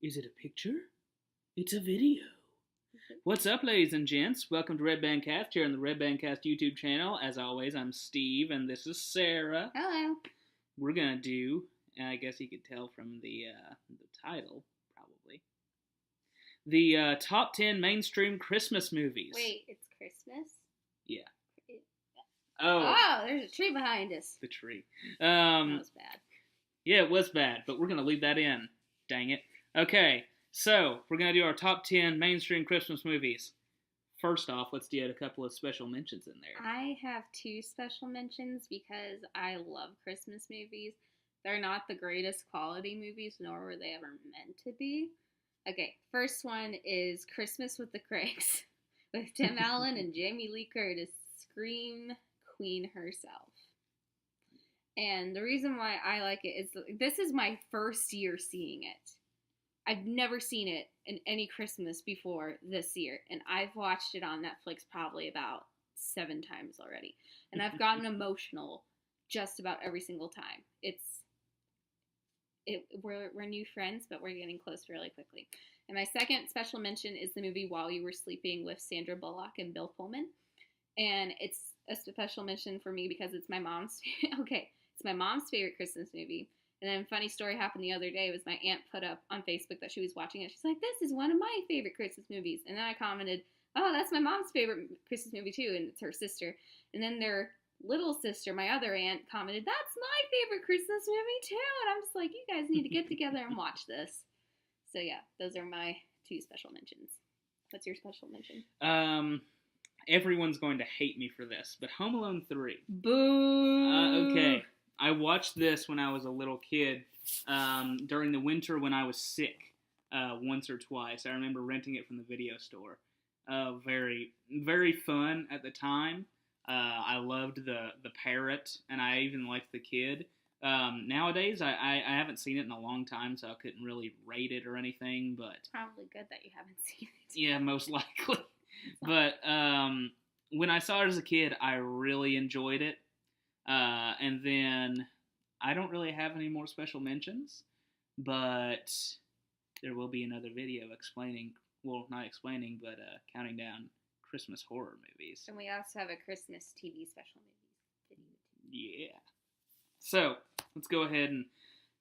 Is it a picture? It's a video. What's up, ladies and gents? Welcome to Red Band Cast here on the Red Band Cast YouTube channel. As always, I'm Steve, and this is Sarah. Hello. We're gonna do, and I guess you could tell from the title, probably, the top 10 mainstream Christmas movies. Wait, it's Christmas? Yeah. Oh, there's a tree behind us. The tree. That was bad. Yeah, it was bad, but we're gonna leave that in. Dang it. Okay, so we're going to do our top 10 mainstream Christmas movies. First off, let's do a couple of special mentions in there. I have two special mentions because I love Christmas movies. They're not the greatest quality movies, nor were they ever meant to be. Okay, first one is Christmas with the Cranks with Tim Allen and Jamie Lee Curtis, Scream Queen herself. And the reason why I like it is this is my first year seeing it. I've never seen it in any Christmas before this year, and I've watched it on Netflix probably about 7 times already. And I've gotten emotional just about every single time. We're new friends, but we're getting close really quickly. And my second special mention is the movie While You Were Sleeping with Sandra Bullock and Bill Pullman. And it's a special mention for me because it's my mom's it's my mom's favorite Christmas movie. And then a funny story happened the other day was my aunt put up on Facebook that she was watching it. She's like, this is one of my favorite Christmas movies. And then I commented, oh, that's my mom's favorite Christmas movie too. And it's her sister. And then their little sister, my other aunt, commented, that's my favorite Christmas movie too. And I'm just like, you guys need to get together and watch this. So yeah, those are my two special mentions. What's your special mention? Everyone's going to hate me for this, but Home Alone 3. Boo! Okay. I watched this when I was a little kid, during the winter when I was sick, once or twice. I remember renting it from the video store. Very, very fun at the time. I loved the parrot, and I even liked the kid. Nowadays, I haven't seen it in a long time, so I couldn't really rate it or anything, but... It's probably good that you haven't seen it. Yeah, most likely. But when I saw it as a kid, I really enjoyed it. And then I don't really have any more special mentions, but there will be another video counting down Christmas horror movies. And we also have a Christmas TV special video. Yeah. So, let's go ahead and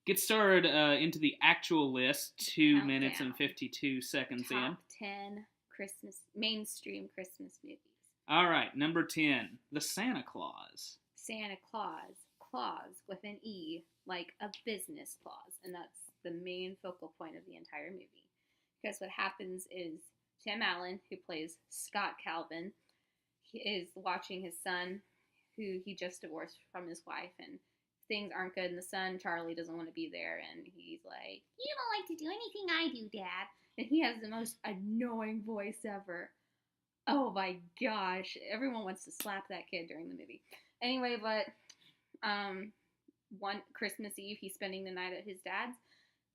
get started into the actual list. 2 minutes and 52 seconds in. Top 10 mainstream Christmas movies. All right, number 10, The Santa Claus. Santa Claus with an E, like a business clause, and that's the main focal point of the entire movie. Because what happens is Tim Allen, who plays Scott Calvin, he is watching his son, who he just divorced from his wife, and things aren't good, and the son, Charlie, doesn't want to be there, and he's like, you don't like to do anything I do, Dad. And he has the most annoying voice ever. Oh my gosh, everyone wants to slap that kid during the movie. Anyway, but one Christmas Eve, he's spending the night at his dad's,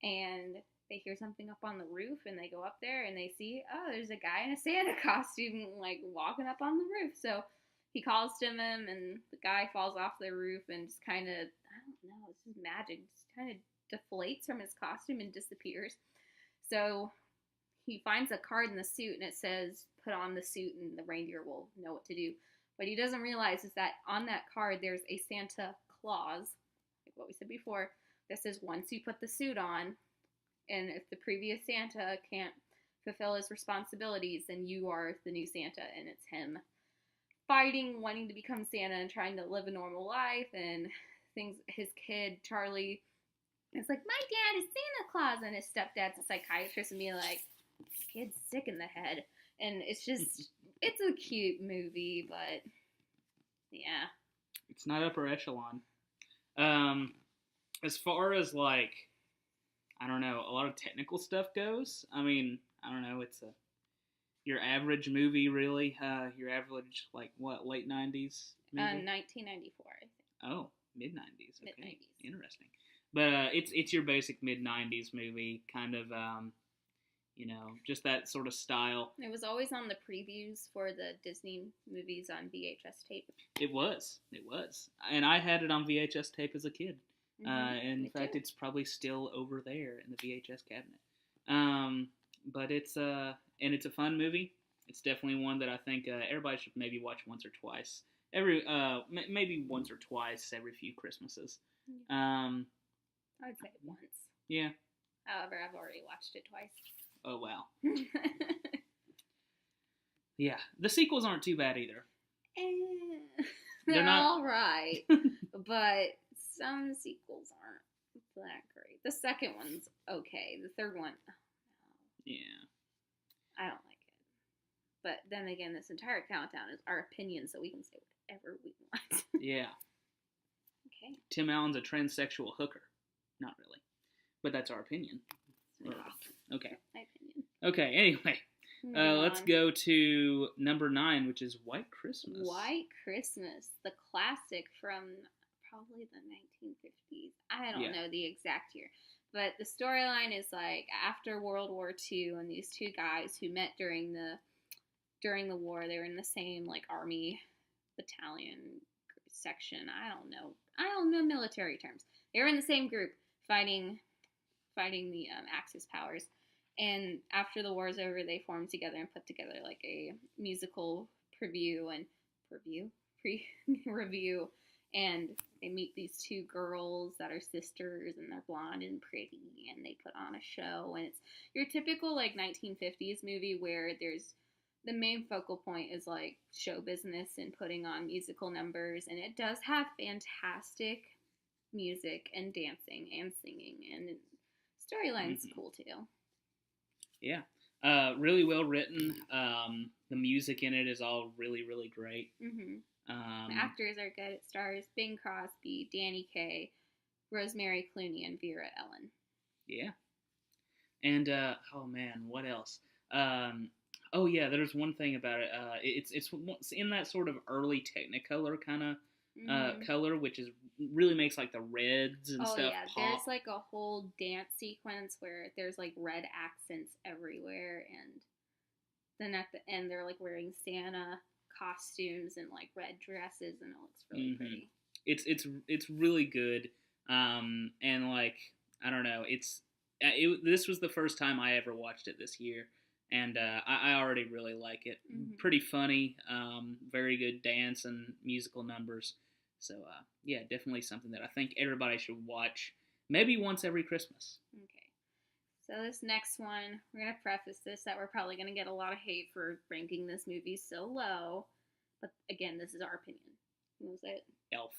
and they hear something up on the roof, and they go up there, and they see, oh, there's a guy in a Santa costume, like, walking up on the roof. So he calls to him, and the guy falls off the roof and just kind of, I don't know, it's just magic, just kind of deflates from his costume and disappears. So he finds a card in the suit, and it says, put on the suit, and the reindeer will know what to do. What he doesn't realize is that on that card, there's a Santa Claus, like what we said before, that says once you put the suit on, and if the previous Santa can't fulfill his responsibilities, then you are the new Santa, and it's him fighting, wanting to become Santa, and trying to live a normal life, and things. His kid, Charlie, is like, my dad is Santa Claus, and his stepdad's a psychiatrist, and being like, this kid's sick in the head, and it's just... It's a cute movie, but yeah. It's not upper echelon. As far as, like, I don't know, a lot of technical stuff goes, I mean, I don't know, it's your average movie, really. Your average, like, what, late 90s movie? 1994, I think. Oh, mid-90s. Okay. Mid-90s. Interesting. But it's your basic mid-90s movie, kind of... just that sort of style. It was always on the previews for the Disney movies on VHS tape. It was. And I had it on VHS tape as a kid. Mm-hmm. In fact, it's probably still over there in the VHS cabinet. But it's and it's a fun movie. It's definitely one that I think everybody should maybe watch once or twice. Maybe once or twice every few Christmases. I would say once. Yeah. However, I've already watched it twice. Oh wow. Yeah, the sequels aren't too bad either. They're not all right, but some sequels aren't that great. The second one's okay. The third one, oh, no. Yeah, I don't like it. But then again, this entire countdown is our opinion, so we can say whatever we want. Yeah. Okay. Tim Allen's a transsexual hooker. Not really, but that's our opinion. Okay. My opinion. Okay. Anyway. Let's go to number 9, which is White Christmas. White Christmas, the classic from probably the 1950s. I don't know the exact year. But the storyline is like after World War II, and these two guys who met during the war, they were in the same like army battalion section. I don't know military terms. They were in the same group fighting the Axis powers. And after the war's over, they formed together and put together like a musical review, and and they meet these two girls that are sisters, and they're blonde and pretty, and they put on a show, and it's your typical like 1950s movie where there's the main focal point is like show business and putting on musical numbers, and it does have fantastic music and dancing and singing, and storyline's cool too. Yeah. Really well written. The music in it is all really, really great. Mm-hmm. The actors are good. It stars Bing Crosby, Danny Kaye, Rosemary Clooney, and Vera Ellen. Yeah. And, oh man, what else? Oh yeah, there's one thing about it. It's in that sort of early Technicolor kind of color, which is really makes like the reds and stuff pop. There's like a whole dance sequence where there's like red accents everywhere, and then at the end they're like wearing Santa costumes and like red dresses, and it looks really pretty. It's really good, and like I don't know, this was the first time I ever watched it this year, and I already really like it. Pretty funny, very good dance and musical numbers. So, yeah, definitely something that I think everybody should watch, maybe once every Christmas. Okay. So this next one, we're going to preface this that we're probably going to get a lot of hate for ranking this movie so low. But, again, this is our opinion. What was it? Elf.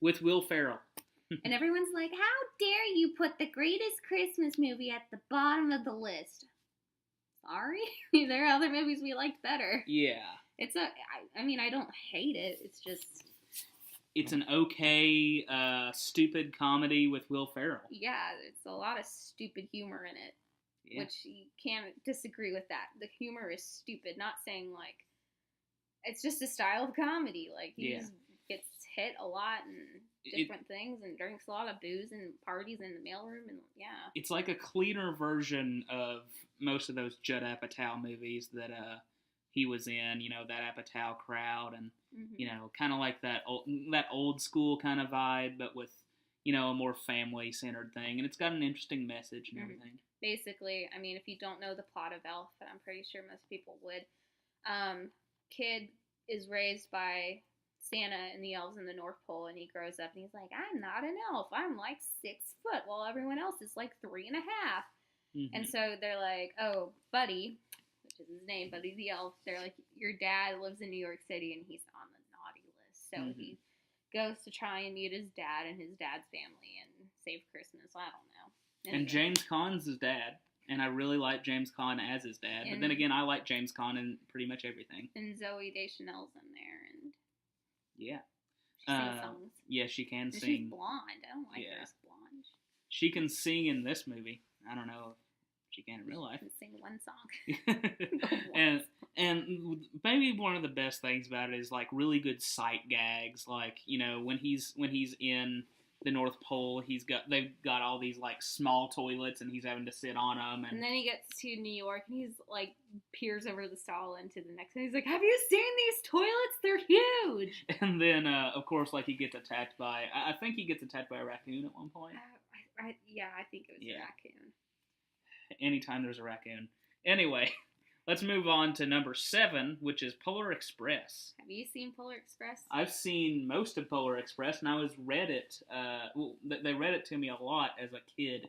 With Will Ferrell. And everyone's like, how dare you put the greatest Christmas movie at the bottom of the list? Sorry? There are other movies we liked better. Yeah. I don't hate it. It's just... It's an okay, stupid comedy with Will Ferrell. Yeah, it's a lot of stupid humor in it, which you can't disagree with that. The humor is stupid, not saying, like, it's just a style of comedy. Like, he just gets hit a lot and different things and drinks a lot of booze and parties in the mailroom, and It's like a cleaner version of most of those Judd Apatow movies that, he was in, that Apatow crowd, and, kind of like that old school kind of vibe, but with, a more family-centered thing, and it's got an interesting message and everything. Basically, if you don't know the plot of Elf, but I'm pretty sure most people would, kid is raised by Santa and the elves in the North Pole, and he grows up, and he's like, I'm not an elf, I'm like 6 foot, while everyone else is like 3.5. And so they're like, oh, Buddy, which is his name, Buddy the Elf, they're like, your dad lives in New York City and he's on the naughty list. So he goes to try and meet his dad and his dad's family and save Christmas. I don't know. And James Caan's his dad, and I really like James Caan as his dad. But then again, I like James Caan in pretty much everything. And Zooey Deschanel's in there, and she sings songs. Yeah, she can sing. She's blonde. I don't like her as blonde. She can sing in this movie. I don't know. She can in real life. Can sing one song. and maybe one of the best things about it is like really good sight gags. Like when he's in the North Pole, they've got all these like small toilets, and he's having to sit on them. And then he gets to New York, and he's like peers over the stall into the next one. He's like, "Have you seen these toilets? They're huge." And then of course, like he gets attacked by. I think he gets attacked by a raccoon at one point. I think it was a raccoon. anytime there's a raccoon. Anyway, let's move on to number 7, which is Polar Express. Have you seen Polar Express? I've seen most of Polar Express, and I read it. They read it to me a lot as a kid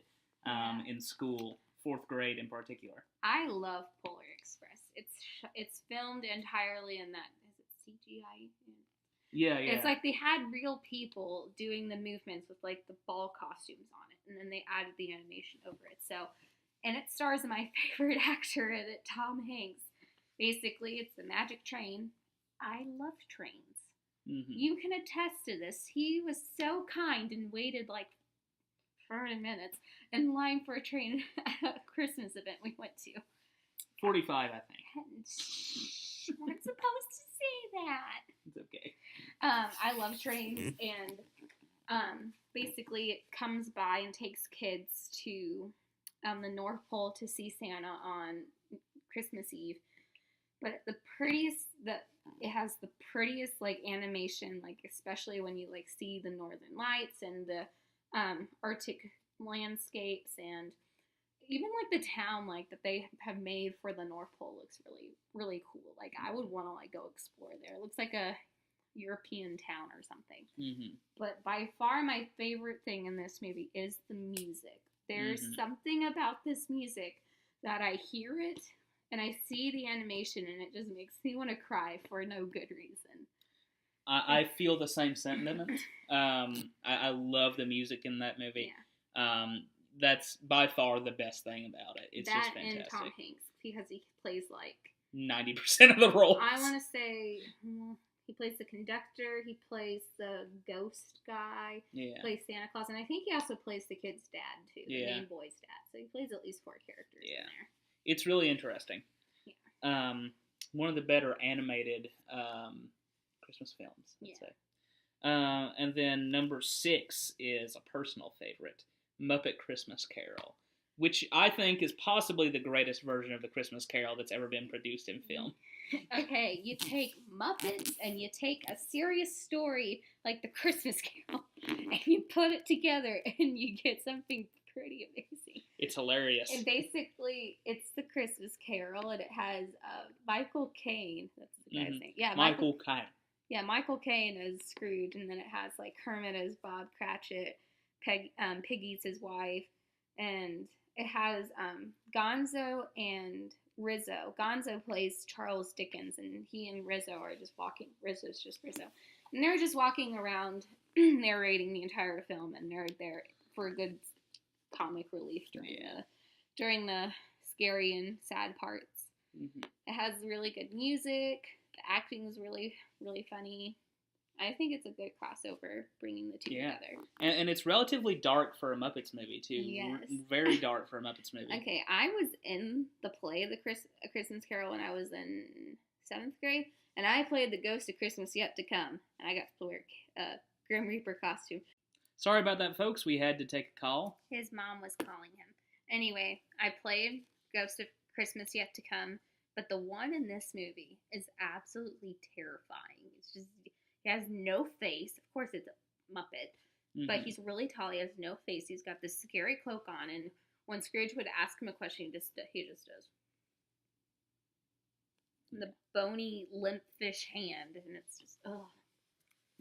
in school, 4th grade in particular. I love Polar Express. It's filmed entirely in that. Is it CGI? Yeah. It's like they had real people doing the movements with like the ball costumes on it, and then they added the animation over it. So, and it stars my favorite actor in it, Tom Hanks. Basically, it's the Magic Train. I love trains. Mm-hmm. You can attest to this. He was so kind and waited like 30 minutes in line for a train at a Christmas event we went to. 45, I think. You weren't supposed to say that. It's okay. I love trains, and basically it comes by and takes kids to the North Pole to see Santa on Christmas Eve. But it has the prettiest like animation, like especially when you like see the northern lights and the Arctic landscapes, and even like the town like that they have made for the North Pole looks really, really cool. Like I would want to like go explore there. It looks like a European town or something. Mm-hmm. But by far my favorite thing in this movie is the music. There's something about this music that I hear it and I see the animation and it just makes me want to cry for no good reason. I feel the same sentiment. I love the music in that movie. Yeah. That's by far the best thing about it. It's just fantastic. And Tom Hanks, because he plays like 90% of the roles. I want to say he plays the conductor, he plays the ghost guy, he plays Santa Claus, and I think he also plays the kid's dad too, the main boy's dad. So he plays at least 4 characters in there. It's really interesting. Yeah. One of the better animated Christmas films, let's say. And then number 6 is a personal favorite, Muppet Christmas Carol, which I think is possibly the greatest version of the Christmas Carol that's ever been produced in film. Okay, you take Muppets and you take a serious story like the Christmas Carol and you put it together and you get something pretty amazing. It's hilarious. And basically, it's the Christmas Carol and it has Michael Caine. That's the guy's name. Yeah, Michael Caine. Yeah, Michael Caine as Scrooge, and then it has like Kermit as Bob Cratchit, Piggy's his wife, and it has Gonzo and Rizzo. Gonzo plays Charles Dickens, and he and Rizzo are just walking. Rizzo's just Rizzo. And they're just walking around narrating the entire film, and they're there for a good comic relief during the scary and sad parts. Mm-hmm. It has really good music. The acting is really, really funny. I think it's a good crossover, bringing the two together. And it's relatively dark for a Muppets movie, too. Yes. Very dark for a Muppets movie. Okay, I was in the play, A Christmas Carol, when I was in 7th grade, and I played the Ghost of Christmas Yet to Come, and I got to wear a Grim Reaper costume. Sorry about that, folks. We had to take a call. His mom was calling him. Anyway, I played Ghost of Christmas Yet to Come, but the one in this movie is absolutely terrifying. It's just... He has no face. Of course, it's a Muppet. Mm-hmm. But he's really tall. He has no face. He's got this scary cloak on. And when Scrooge would ask him a question, he just does. And the bony, limp fish hand. And it's just, ugh.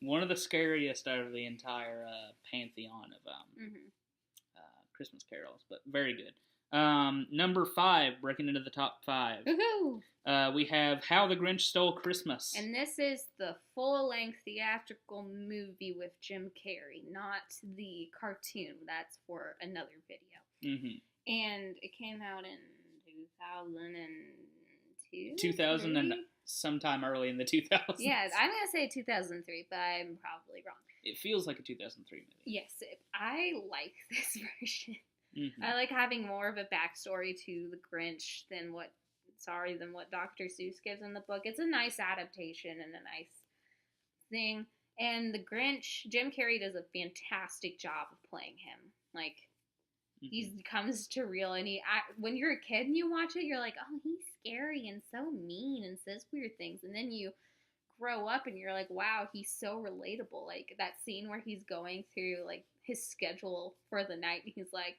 One of the scariest out of the entire pantheon of Christmas carols. But very good. Number 5, breaking into the top 5. Woohoo! We have How the Grinch Stole Christmas. And this is the full-length theatrical movie with Jim Carrey, not the cartoon. That's for another video. Mm-hmm. And it came out in 2002? 2000 and sometime early in the 2000s. Yeah, I'm going to say 2003, but I'm probably wrong. It feels like a 2003 movie. Yes, I like this version. Mm-hmm. I like having more of a backstory to the Grinch than what Dr. Seuss gives in the book. It's a nice adaptation and a nice thing. And the Grinch, Jim Carrey does a fantastic job of playing him. Like, he comes to real, and when you're a kid and you watch it, you're like, oh, he's scary and so mean and says weird things. And then you grow up and you're like, wow, he's so relatable. Like, that scene where he's going through, like, his schedule for the night, and he's like,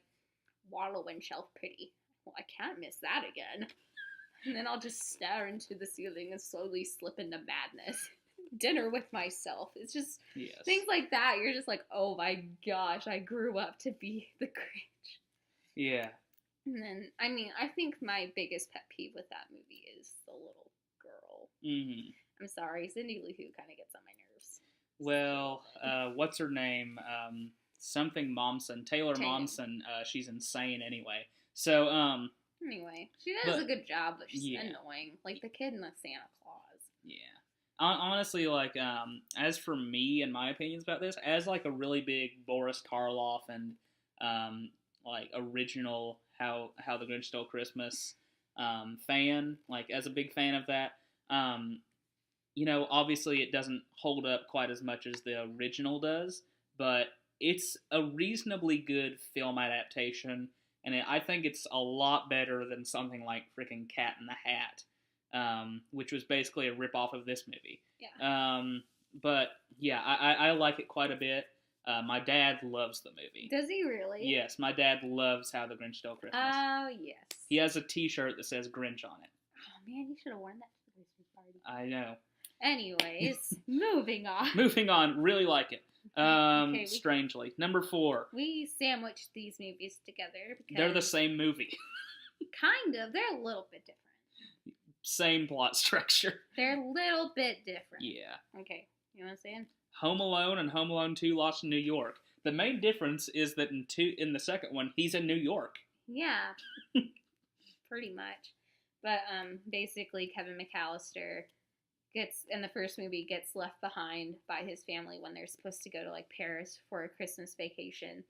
wallow in shelf pity. well, I can't miss that again. And then I'll just stare into the ceiling and slowly slip into madness. Dinner with myself. It's just things like that. You're just like, oh my gosh, I grew up to be the Grinch. Yeah. And then, I mean, I think my biggest pet peeve with that movie is the little girl. Mm-hmm. I'm sorry, Cindy Lou Who kind of gets on my nerves. Well, what's her name? Something Momsen. Taylor Momsen. She's insane anyway. So, anyway, she does a good job, but she's annoying. Like the kid in the Santa Claus. Yeah. Honestly, like, as for me and my opinions about this, as like a really big Boris Karloff and like original How the Grinch Stole Christmas fan, like as a big fan of that, you know, obviously it doesn't hold up quite as much as the original does, but it's a reasonably good film adaptation, and I think it's a lot better than something like freaking Cat in the Hat, which was basically a rip-off of this movie. Yeah. But, yeah, I like it quite a bit. My dad loves the movie. Does he really? Yes, my dad loves How the Grinch Stole Christmas. Oh, yes. He has a t-shirt that says Grinch on it. Oh, man, you should have worn that to the Christmas party. I know. Anyways, moving on. Moving on. Really like it. Okay, strangely. Number 4. We sandwiched these movies together because... They're the same movie. Kind of. They're a little bit different. Same plot structure. They're a little bit different. Yeah. Okay. You want to say it? Home Alone and Home Alone 2 Lost in New York. The main difference is that in the second one, he's in New York. Yeah. Pretty much. But basically Kevin McAllister in the first movie gets left behind by his family when they're supposed to go to like Paris for a Christmas vacation.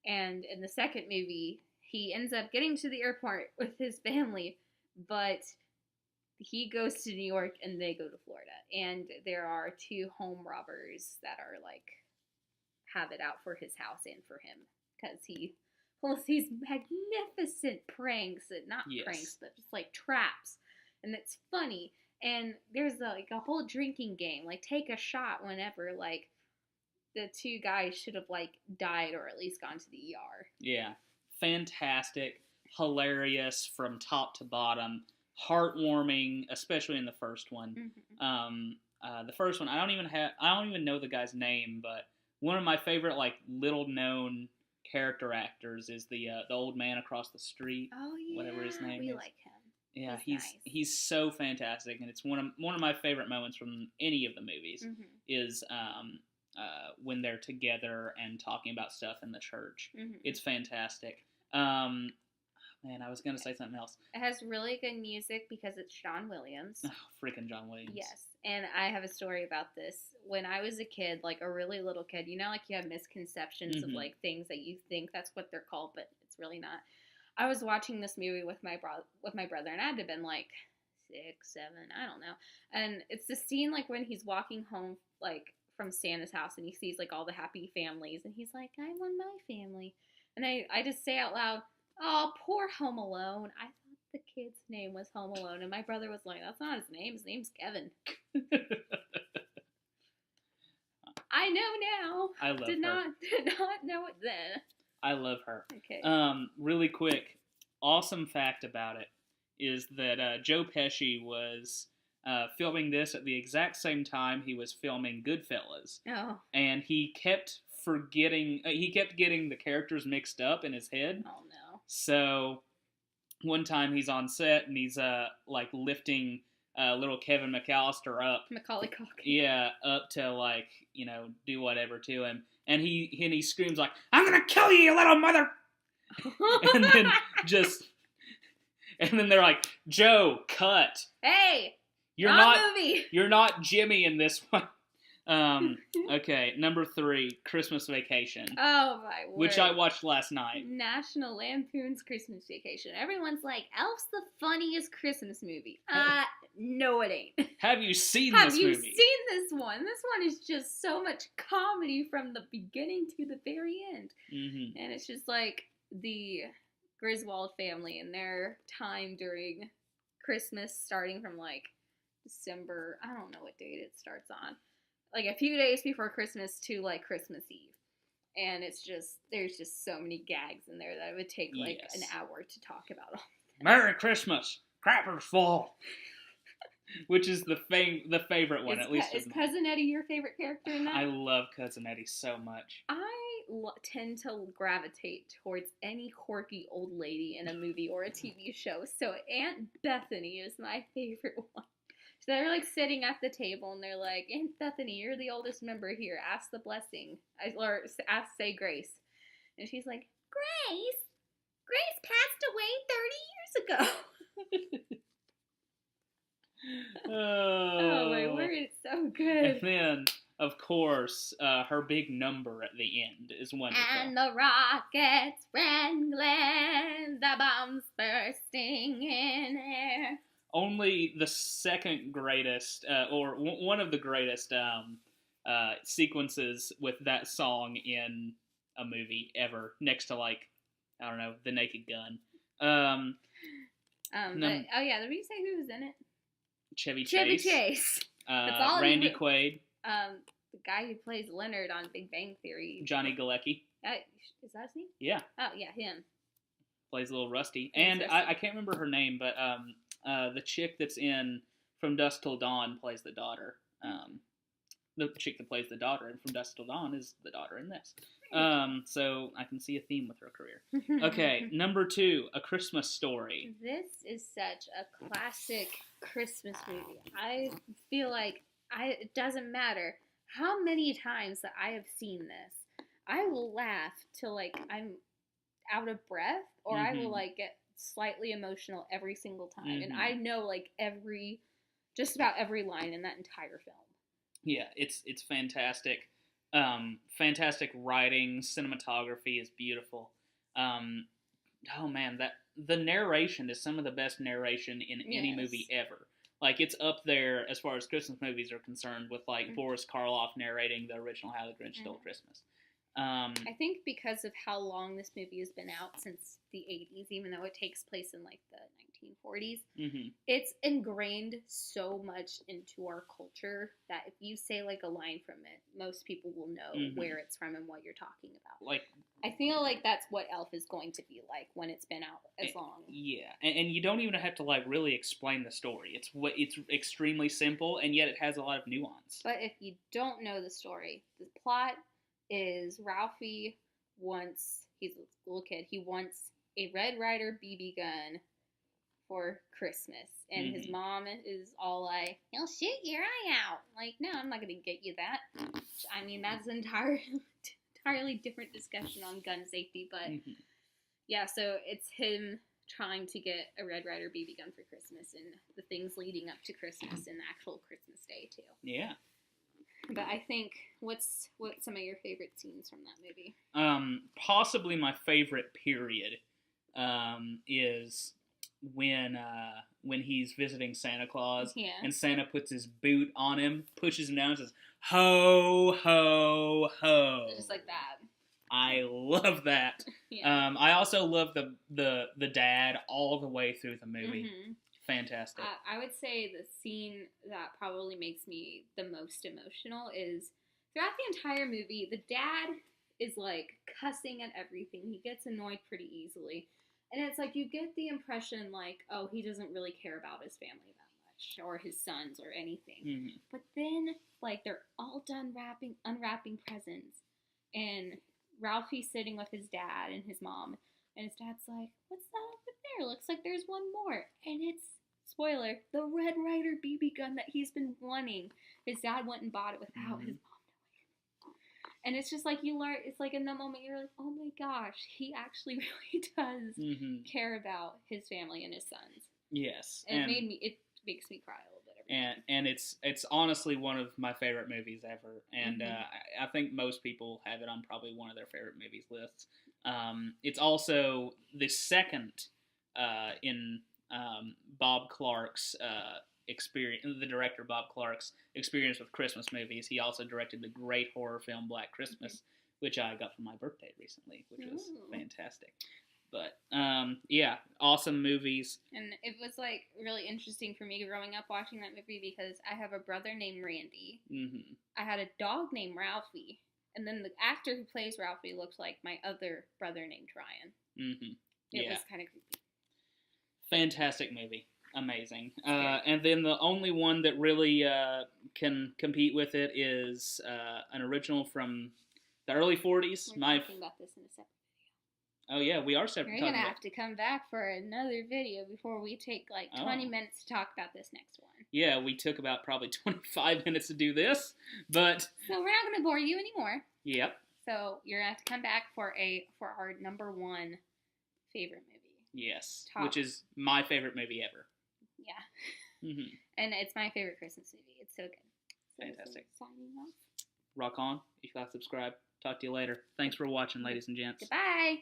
And in the second movie, he ends up getting to the airport with his family, but he goes to New York and they go to Florida. And there are 2 home robbers that are like have it out for his house and for him because he pulls these magnificent pranks, pranks, but just like traps. And it's funny. And there's like a whole drinking game, like take a shot whenever like the 2 guys should have like died or at least gone to the ER. Yeah. Fantastic, hilarious from top to bottom, heartwarming, especially in the first one. Mm-hmm. The first one, I don't even know the guy's name, but one of my favorite like little known character actors is the old man across the street. Oh yeah, whatever his name is. We like him. Yeah, nice. He's so fantastic, and it's one of my favorite moments from any of the movies is when they're together and talking about stuff in the church. Mm-hmm. It's fantastic. Man, I was gonna say something else. It has really good music because it's John Williams. Oh, freaking John Williams. Yes, and I have a story about this. When I was a kid, like a really little kid, you know, like you have misconceptions of like things that you think that's what they're called, but it's really not. I was watching this movie with my brother, and I had to have been like 6, 7, I don't know. And it's the scene like when he's walking home like from Santa's house, and he sees like all the happy families, and he's like, I want my family. And I just say out loud, oh, poor Home Alone. I thought the kid's name was Home Alone, and my brother was like, that's not his name. His name's Kevin. I know now. I love her. Did not know it then. I love her. Okay. Really quick, awesome fact about it is that Joe Pesci was filming this at the exact same time he was filming Goodfellas. Oh. And he kept getting the characters mixed up in his head. Oh no. So one time he's on set and he's like lifting little Kevin McAllister up. Macaulay Culkin. Yeah, up to like, you know, do whatever to him. And he screams like, I'm gonna kill you, you little mother! And then they're like, Joe, cut. Hey! You're movie. You're not Jimmy in this one. Okay, number 3, Christmas Vacation. Oh my word. Which I watched last night. National Lampoon's Christmas Vacation. Everyone's like, Elf's the funniest Christmas movie. No it ain't. Have you seen this movie? Have you seen this one? This one is just so much comedy from the beginning to the very end. Mm-hmm. And it's just like the Griswold family and their time during Christmas, starting from like December, I don't know what date it starts on. Like a few days before Christmas to like Christmas Eve. And there's just so many gags in there that it would take like an hour to talk about all. Merry Christmas, crappers fall. Which is the favorite one, at least. Is Cousin Eddie your favorite character in that? I love Cousin Eddie so much. I tend to gravitate towards any quirky old lady in a movie or a TV show. So Aunt Bethany is my favorite one. So they're like sitting at the table and they're like, Aunt Bethany, you're the oldest member here. Ask the blessing. Or say grace. And she's like, Grace? Grace passed away 30 years ago. Oh my word, it's so good. And then, of course, her big number at the end is wonderful. And the rockets wrangling, the bombs bursting in air. Only the second greatest, or one of the greatest sequences with that song in a movie ever, next to, like, I don't know, The Naked Gun. But, oh yeah, did we say who was in it? Chevy Chase. Randy Quaid. The guy who plays Leonard on Big Bang Theory. Johnny Galecki. Is that his name? Yeah. Oh, yeah, him. Plays a little Rusty. And I can't remember her name, but the chick that's in From Dusk Till Dawn plays the daughter. The chick that plays the daughter in From Dusk Till Dawn is the daughter in this. So I can see a theme with her career. Okay, number 2, A Christmas Story. This is such a classic Christmas movie. I feel like it doesn't matter how many times that I have seen this. I will laugh till like I'm out of breath, or I will like get slightly emotional every single time. And I know like just about every line in that entire film. Yeah, it's fantastic. Fantastic writing, cinematography is beautiful. Oh man, the narration is some of the best narration in any movie ever. Like, it's up there as far as Christmas movies are concerned with, like, Boris Karloff narrating the original How the Grinch Stole Christmas. I think because of how long this movie has been out, since the 80s, even though it takes place in, like, the 1940s, it's ingrained so much into our culture that if you say, like, a line from it, most people will know where it's from and what you're talking about. Like, I feel like that's what Elf is going to be like when it's been out as long. Yeah, and you don't even have to, like, really explain the story. It's extremely simple, and yet it has a lot of nuance. But if you don't know the story, the plot is Ralphie he's a little kid, he wants a Red Ryder BB gun for Christmas. And his mom is all like, he'll shoot your eye out. Like, no, I'm not going to get you that. I mean, that's an entirely different discussion on gun safety. But, yeah, so it's him trying to get a Red Ryder BB gun for Christmas and the things leading up to Christmas and the actual Christmas day, too. Yeah. But I think, what's some of your favorite scenes from that movie? Possibly my favorite period is when he's visiting Santa Claus, and Santa puts his boot on him, pushes him down, and says, "Ho, ho, ho." Just like that. I love that. I also love the dad all the way through the movie. Fantastic. I would say the scene that probably makes me the most emotional is throughout the entire movie, the dad is like cussing at everything. He gets annoyed pretty easily. And it's like you get the impression like, oh, he doesn't really care about his family that much or his sons or anything. But then like they're all done unwrapping presents, and Ralphie's sitting with his dad and his mom, and his dad's like, what's that over there? Looks like there's one more. And it's, spoiler, the Red Ryder BB gun that he's been wanting. His dad went and bought it without his mom knowing. And it's just like you learn, it's like in that moment you're like, oh my gosh, he actually really does care about his family and his sons. Yes. And it makes me cry a little bit. And it's honestly one of my favorite movies ever. And I think most people have it on probably one of their favorite movies lists. It's also the second in Bob Clark's experience, the director Bob Clark's experience with Christmas movies. He also directed the great horror film Black Christmas, which I got for my birthday recently, which was fantastic. But, yeah, awesome movies. And it was, like, really interesting for me growing up watching that movie because I have a brother named Randy. I had a dog named Ralphie. And then the actor who plays Ralphie looked like my other brother named Ryan. Mm-hmm. It was kind of creepy. Fantastic movie. Amazing. And then the only one that really can compete with it is an original from the early 40s. We're talking about this in a separate video. Oh, yeah, we are separate. You're going to have to come back for another video before we take like 20 minutes to talk about this next one. Yeah, we took about probably 25 minutes to do this, but... So we're not going to bore you anymore. Yep. So you're going to have to come back for our number one favorite movie. Yes, which is my favorite movie ever. Yeah. Mm-hmm. And it's my favorite Christmas movie. It's so good. So Fantastic. Signing off. Rock on. If you guys subscribe, talk to you later. Thanks for watching, ladies and gents. Goodbye.